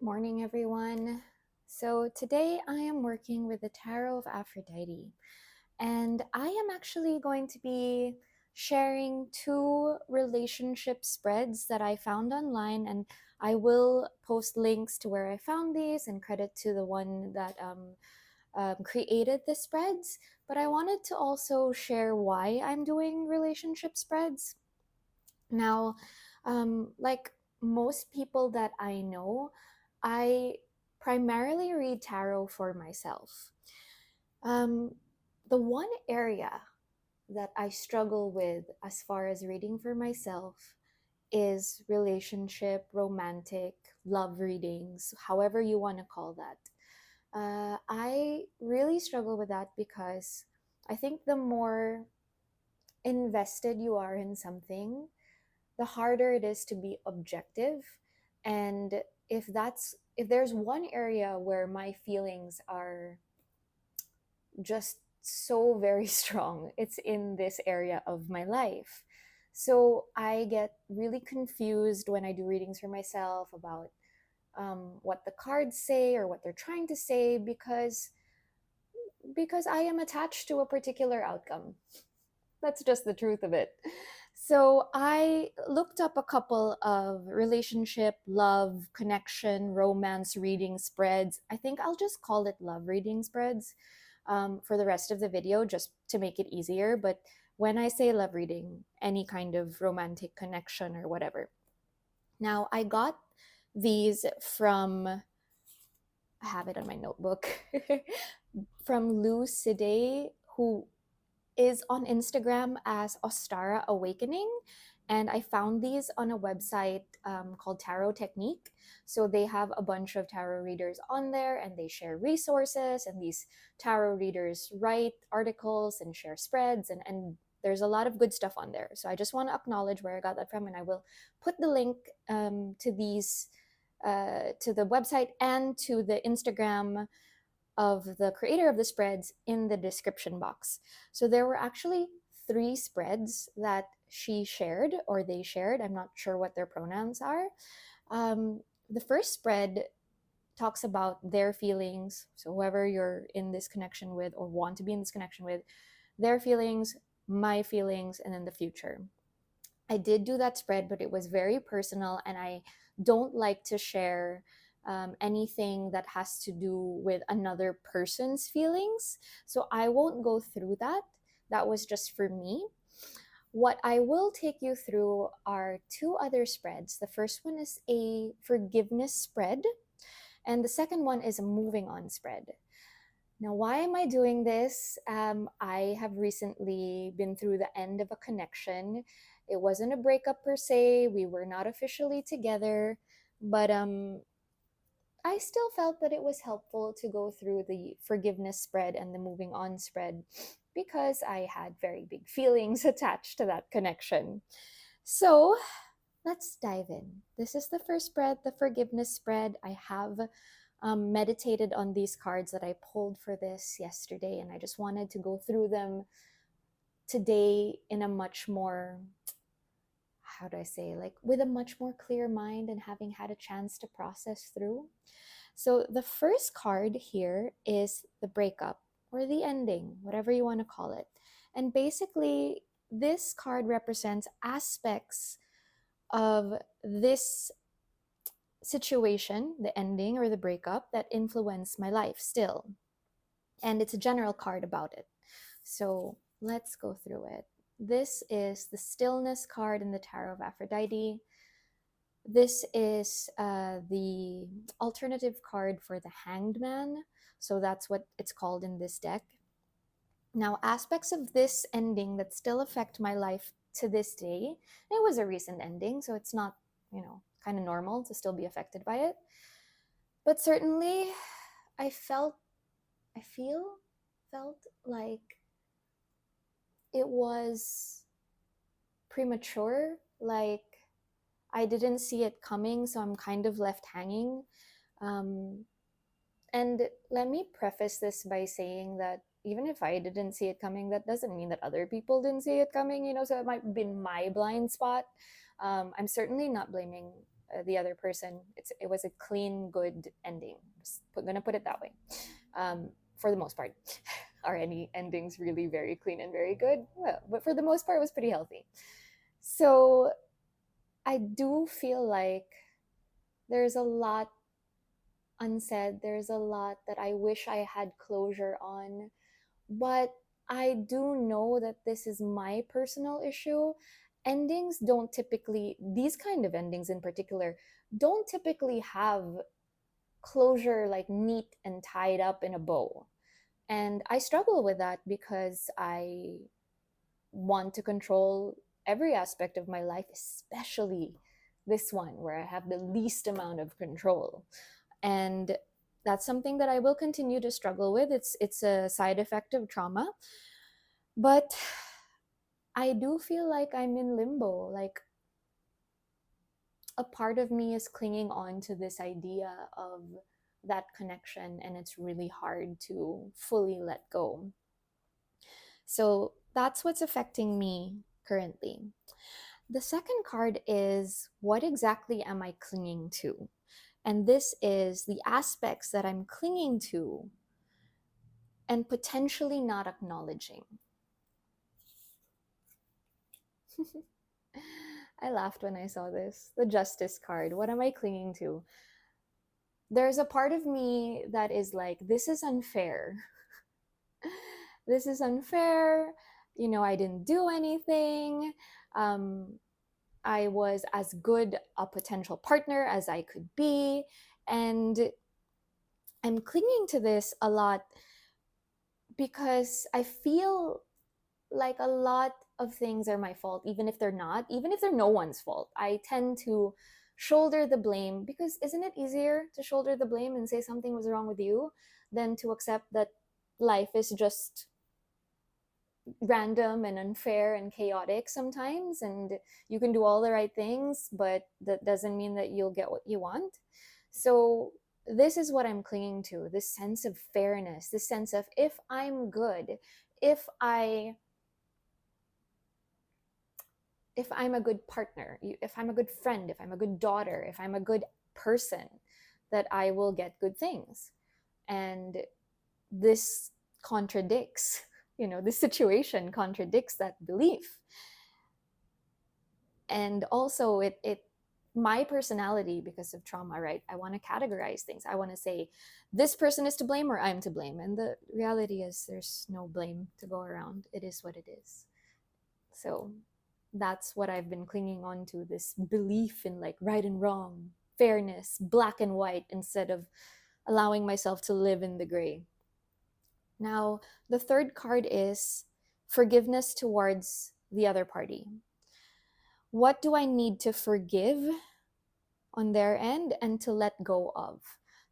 morning, everyone. So, today I am working with the Tarot of Aphrodite, and I am actually going to be sharing two relationship spreads that I found online, and I will post links to where I found these and credit to the one that created the spreads. But I wanted to also share why I'm doing relationship spreads. Now, like most people that I know, I primarily read tarot for myself. Um, the one area that I struggle with as far as reading for myself is relationship, romantic, love readings, however you want to call that. I really struggle with that because I think the more invested you are in something, the harder it is to be objective. And if there's one area where my feelings are just so very strong, it's in this area of my life. So I get really confused when I do readings for myself about what the cards say or what they're trying to say, because I am attached to a particular outcome. That's just the truth of it. So I looked up a couple of relationship, love, connection, romance reading spreads. I think I'll just call it love reading spreads for the rest of the video, just to make it easier. But when I say love reading, any kind of romantic connection or whatever. Now, I got these from, I have it on my notebook, from Lou Side, who is on Instagram as Ostara Awakening. And I found these on a website called Tarot Technique. So they have a bunch of tarot readers on there and they share resources. And these tarot readers write articles and share spreads. And there's a lot of good stuff on there. So I just want to acknowledge where I got that from. And I will put the link to these, to the website and to the Instagram of the creator of the spreads in the description box. So there were actually three spreads that she shared, or they shared. I'm not sure what their pronouns are. The first spread talks about their feelings. So whoever you're in this connection with or want to be in this connection with, their feelings, my feelings, and then the future. I did do that spread, but it was very personal, and I don't like to share anything that has to do with another person's feelings. So I won't go through that. That was just for me. What I will take you through are two other spreads. The first one is a forgiveness spread, and the second one is a moving on spread. Now, why am I doing this? I have recently been through the end of a connection. It wasn't a breakup per se, we were not officially together, but I still felt that it was helpful to go through the forgiveness spread and the moving on spread because I had very big feelings attached to that connection. So let's dive in. This is the first spread, the forgiveness spread. I have meditated on these cards that I pulled for this yesterday, and I just wanted to go through them today in a much more, how do I say, like with a much more clear mind and having had a chance to process through. So the first card here is the breakup or the ending, whatever you want to call it. And basically, this card represents aspects of this situation, the ending or the breakup, that influence my life still. And it's a general card about it. So let's go through it. This is the stillness card in the Tarot of Aphrodite. This is the alternative card for the Hanged Man. So that's what it's called in this deck. Now, aspects of this ending that still affect my life to this day, it was a recent ending, so it's not, kind of normal to still be affected by it. But certainly, I felt like it was premature, like I didn't see it coming, so I'm kind of left hanging. And let me preface this by saying that even if I didn't see it coming, that doesn't mean that other people didn't see it coming, so it might have been my blind spot. I'm certainly not blaming the other person. It was a clean, good ending. Just gonna put it that way. For the most part, are any endings really very clean and very good? Well, but for the most part, it was pretty healthy. So I do feel like there's a lot unsaid. There's a lot that I wish I had closure on, but I do know that this is my personal issue. Endings don't typically, these kind of endings in particular, don't typically have closure like neat and tied up in a bow. And I struggle with that because I want to control every aspect of my life, especially this one where I have the least amount of control. And that's something that I will continue to struggle with. It's a side effect of trauma. But I do feel like I'm in limbo. Like a part of me is clinging on to this idea of that connection, and it's really hard to fully let go. So that's what's affecting me currently. The second card is, what exactly am I clinging to? And this is the aspects that I'm clinging to and potentially not acknowledging. I laughed when I saw this. The Justice card. What am I clinging to? There's a part of me that is like, this is unfair. This is unfair. You know, I didn't do anything. I was as good a potential partner as I could be. And I'm clinging to this a lot because I feel like a lot of things are my fault, even if they're not, even if they're no one's fault. I tend to shoulder the blame because isn't it easier to shoulder the blame and say something was wrong with you than to accept that life is just random and unfair and chaotic sometimes, and you can do all the right things, but that doesn't mean that you'll get what you want. So this is what I'm clinging to, this sense of fairness, this sense of, if I'm good, if I if I'm a good partner, if I'm a good friend, if I'm a good daughter, if I'm a good person, that I will get good things. And this contradicts, this situation contradicts that belief. And also it my personality, because of trauma, right? I want to categorize things. I want to say this person is to blame or I'm to blame. And the reality is there's no blame to go around. It is what it is. So that's what I've been clinging on to, this belief in like right and wrong, fairness, black and white, instead of allowing myself to live in the gray. Now, the third card is forgiveness towards the other party. What do I need to forgive on their end and to let go of?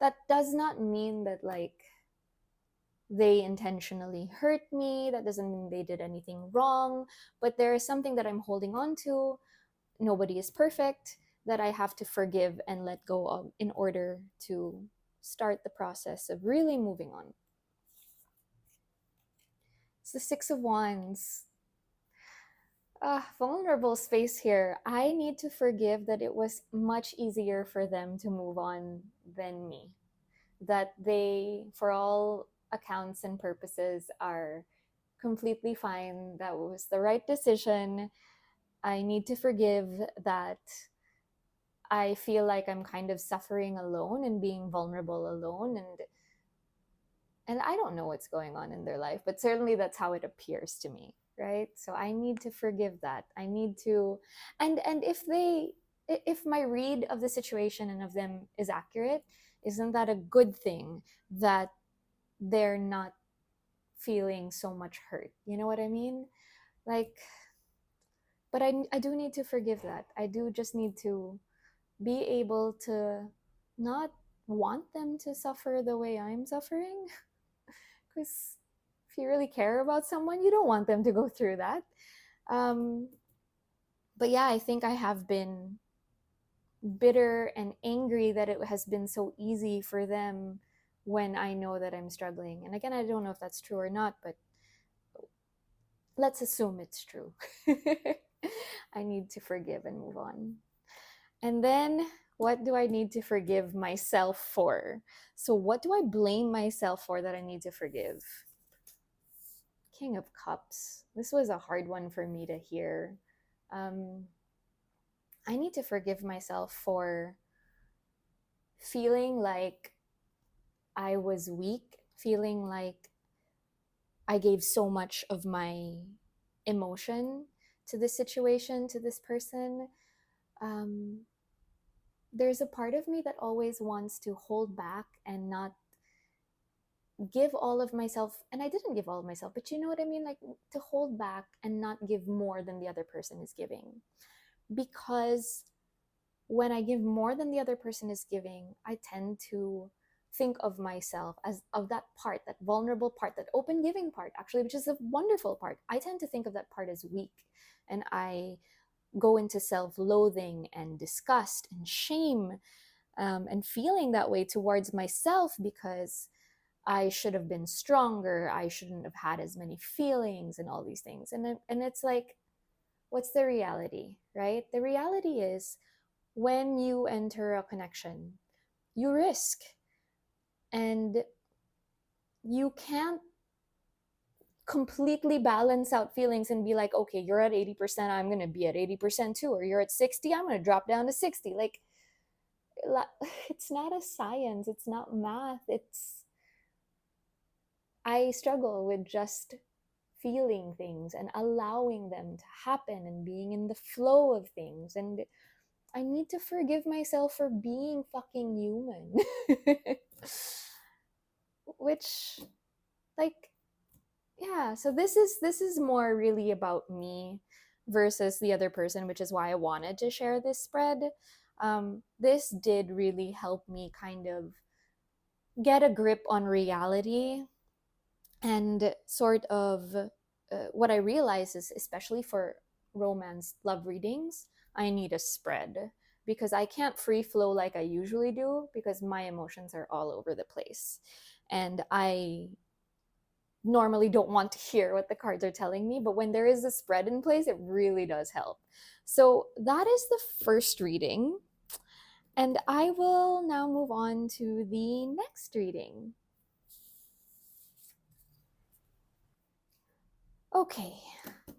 That does not mean that like they intentionally hurt me. That doesn't mean they did anything wrong, but there is something that I'm holding on to. Nobody is perfect, that I have to forgive and let go of in order to start the process of really moving on. It's the Six of Wands. Vulnerable space here. I need to forgive that it was much easier for them to move on than me. That they, for all accounts and purposes, are completely fine. That was the right decision. I need to forgive that I feel like I'm kind of suffering alone and being vulnerable alone, and I don't know what's going on in their life, but certainly that's how it appears to me, right? So I need to forgive that. I need to, and if my read of the situation and of them is accurate, isn't that a good thing that they're not feeling so much hurt? You know what I mean? Like, but I do need to forgive that. I do just need to be able to not want them to suffer the way I'm suffering. Because if you really care about someone, you don't want them to go through that. Um, but yeah, I think I have been bitter and angry that it has been so easy for them when I know that I'm struggling. And again, I don't know if that's true or not, but let's assume it's true. I need to forgive and move on. And then What do I need to forgive myself for? So, what do I blame myself for that I need to forgive? King of Cups. This was a hard one for me to hear. Um, I need to forgive myself for feeling like I was weak, feeling like I gave so much of my emotion to this situation, to this person. Um, there's a part of me that always wants to hold back and not give all of myself. And I didn't give all of myself, but you know what I mean? Like to hold back and not give more than the other person is giving. Because when I give more than the other person is giving, I tend to think of myself as of that part, that vulnerable part, that open giving part, actually, which is a wonderful part. I tend to think of that part as weak. And I go into self loathing and disgust and shame, and feeling that way towards myself because I should have been stronger. I shouldn't have had as many feelings and all these things. And it's like, what's the reality, right? The reality is when you enter a connection, you risk, and you can't completely balance out feelings and be like, okay, you're at 80%, I'm going to be at 80% too, or you're at 60, I'm going to drop down to 60. Like, it's not a science, it's not math. I struggle with just feeling things and allowing them to happen and being in the flow of things. And I need to forgive myself for being fucking human. Which, like, yeah, so this is more really about me versus the other person, which is why I wanted to share this spread. This did really help me kind of get a grip on reality, and sort of what I realize is, especially for romance love readings, I need a spread because I can't free flow like I usually do because my emotions are all over the place. And I normally don't want to hear what the cards are telling me, but when there is a spread in place, it really does help. So that is the first reading. And I will now move on to the next reading. Okay,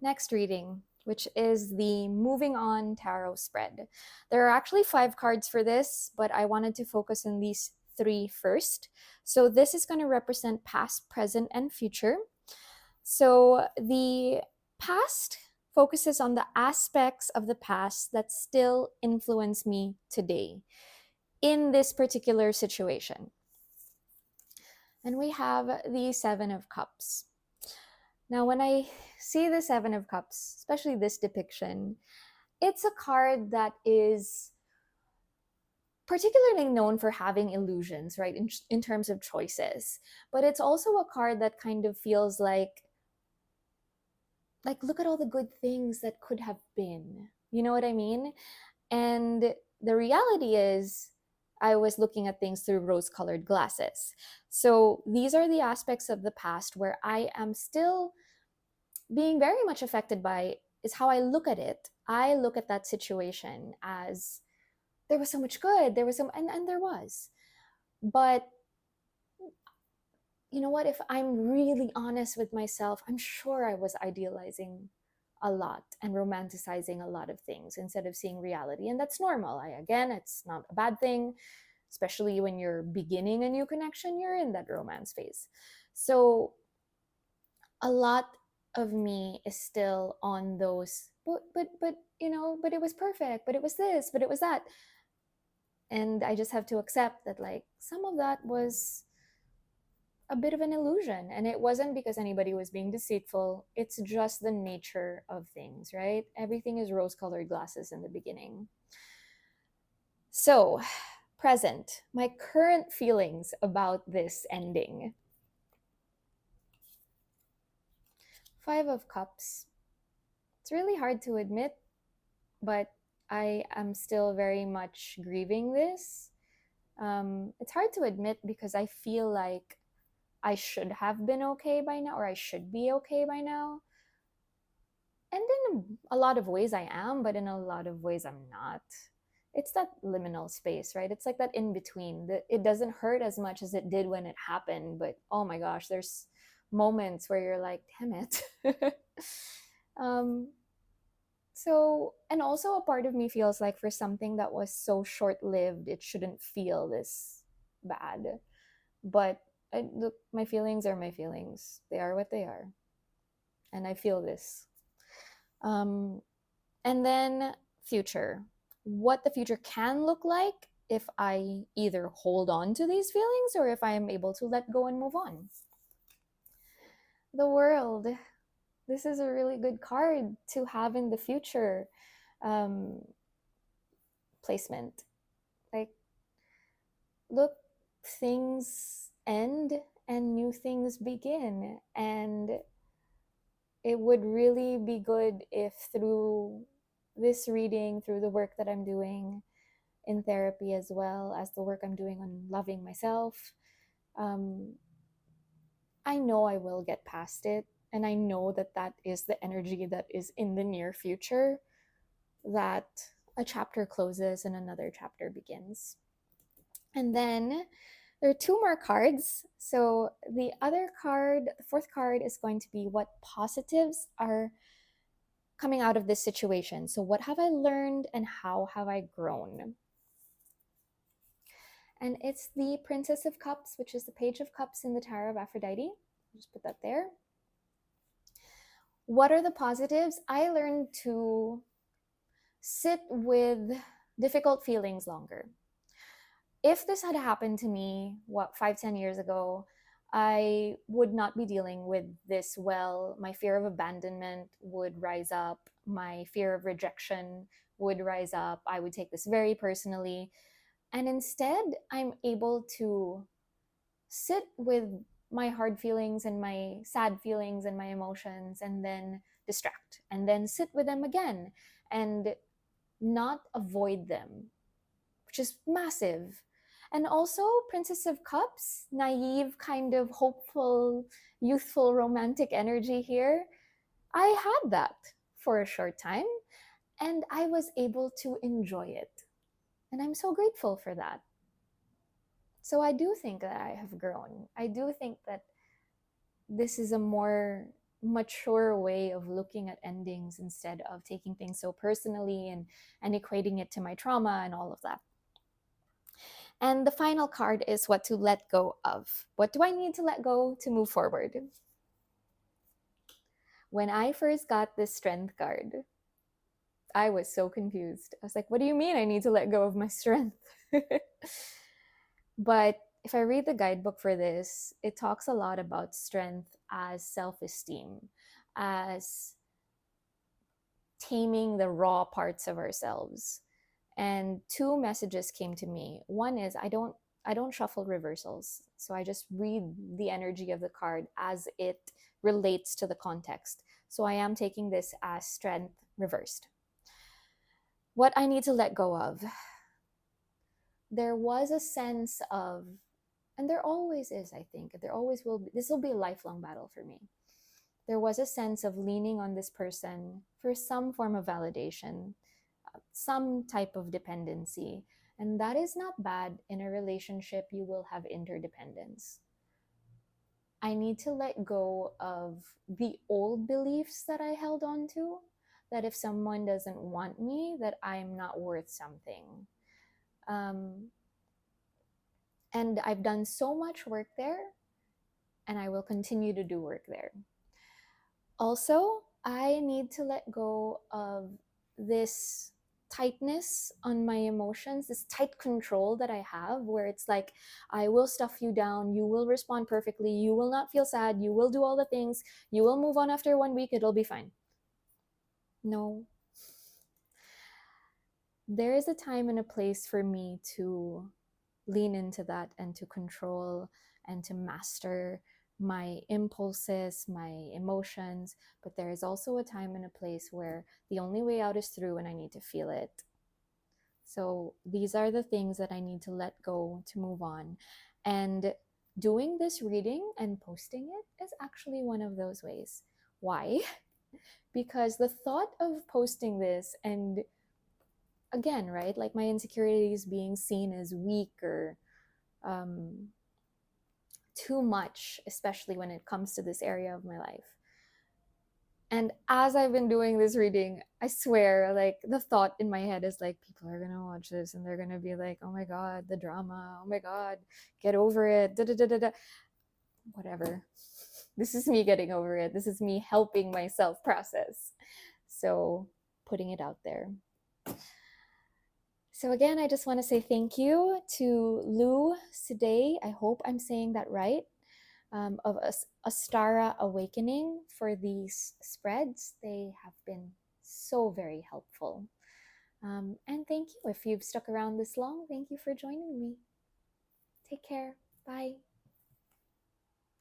next reading, which is the Moving On Tarot spread. There are actually 5 cards for this, but I wanted to focus on these 3 first. So this is going to represent past, present, and future. So the past focuses on the aspects of the past that still influence me today in this particular situation. And we have the 7 of Cups. Now, when I see the 7 of Cups, especially this depiction, it's a card that is particularly known for having illusions, right, in terms of choices. But it's also a card that kind of feels like look at all the good things that could have been. You know what I mean? And the reality is, I was looking at things through rose colored glasses. So these are the aspects of the past where I am still being very much affected by, is how I look at it. I look at that situation as there was so much good, there was some, and there was. But you know what? If I'm really honest with myself, I'm sure I was idealizing a lot and romanticizing a lot of things instead of seeing reality. And that's normal. Again, it's not a bad thing, especially when you're beginning a new connection, you're in that romance phase. So a lot of me is still on those, but you know, but it was perfect, but it was this, but it was that. And I just have to accept that, like, some of that was a bit of an illusion, and it wasn't because anybody was being deceitful. It's just the nature of things, right? Everything is rose colored glasses in the beginning. So, present, my current feelings about this ending. 5 of Cups. It's really hard to admit, but I am still very much grieving this. It's hard to admit because I feel like I should have been okay by now, or I should be okay by now. And in a lot of ways I am, but in a lot of ways I'm not. it's that liminal space, right? It's like that in between. It doesn't hurt as much as it did when it happened, but oh my gosh, there's moments where you're like, damn it. um, so, and also a part of me feels like for something that was so short lived, it shouldn't feel this bad. But look, my feelings are my feelings, they are what they are. And I feel this. Um, and then future. What the future can look like if I either hold on to these feelings or if I am able to let go and move on. The world. This is a really good card to have in the future um, placement. Like, look, things end and new things begin. And it would really be good if through this reading, through the work that I'm doing in therapy, as well as the work I'm doing on loving myself, um, I know I will get past it. And I know that that is the energy that is in the near future, that a chapter closes and another chapter begins. And then there are two more cards. So the other card, the fourth card, is going to be what positives are coming out of this situation. So, what have I learned and how have I grown? And it's the Princess of Cups, which is the Page of Cups in the Tarot of Aphrodite. I'll just put that there. What are the positives? I learned to sit with difficult feelings longer. If this had happened to me, 5-10 years ago, I would not be dealing with this well. My fear of abandonment would rise up. My fear of rejection would rise up. I would take this very personally. And instead, I'm able to sit with my hard feelings and my sad feelings and my emotions and then distract and then sit with them again and not avoid them, which is massive. And also, Princess of Cups, naive, kind of hopeful, youthful, romantic energy here. I had that for a short time and I was able to enjoy it. And I'm so grateful for that. So I do think that I have grown. I do think that this is a more mature way of looking at endings instead of taking things so personally and equating it to my trauma and all of that. And the final card is what to let go of. What do I need to let go to move forward? When I first got this strength card, I was so confused. I was like, what do you mean I need to let go of my strength? But if I read the guidebook for this, it talks a lot about strength as self-esteem, as taming the raw parts of ourselves. And two messages came to me. One is I don't shuffle reversals. So I just read the energy of the card as it relates to the context. So I am taking this as strength reversed. What I need to let go of. There was a sense of, and there always is, I think, there always will be, this will be a lifelong battle for me. There was a sense of leaning on this person for some form of validation, some type of dependency. And that is not bad. In a relationship, you will have interdependence. I need to let go of the old beliefs that I held on to, that if someone doesn't want me, that I'm not worth something. And I've done so much work there, and I will continue to do work there. Also, I need to let go of this tightness on my emotions, this tight control that I have, where it's like, I will stuff you down, you will respond perfectly, you will not feel sad, you will do all the things, you will move on after 1 week, it'll be fine. No. There is a time and a place for me to lean into that and to control and to master my impulses, my emotions, but there is also a time and a place where the only way out is through and I need to feel it. So these are the things that I need to let go to move on. And doing this reading and posting it is actually one of those ways. Why? Because the thought of posting this and again, right? Like my insecurities being seen as weak or um, too much, especially when it comes to this area of my life. And as I've been doing this reading, I swear, like the thought in my head is like, people are gonna watch this and they're gonna be like, oh my God, the drama. Oh my God, get over it. Da, da, da, da, da. Whatever. This is me getting over it. This is me helping myself process. So putting it out there. So again, I just want to say thank you to Lou Sidey. I hope I'm saying that right. Of Astara Awakening for these spreads. They have been so very helpful. And thank you. If you've stuck around this long, thank you for joining me. Take care. Bye.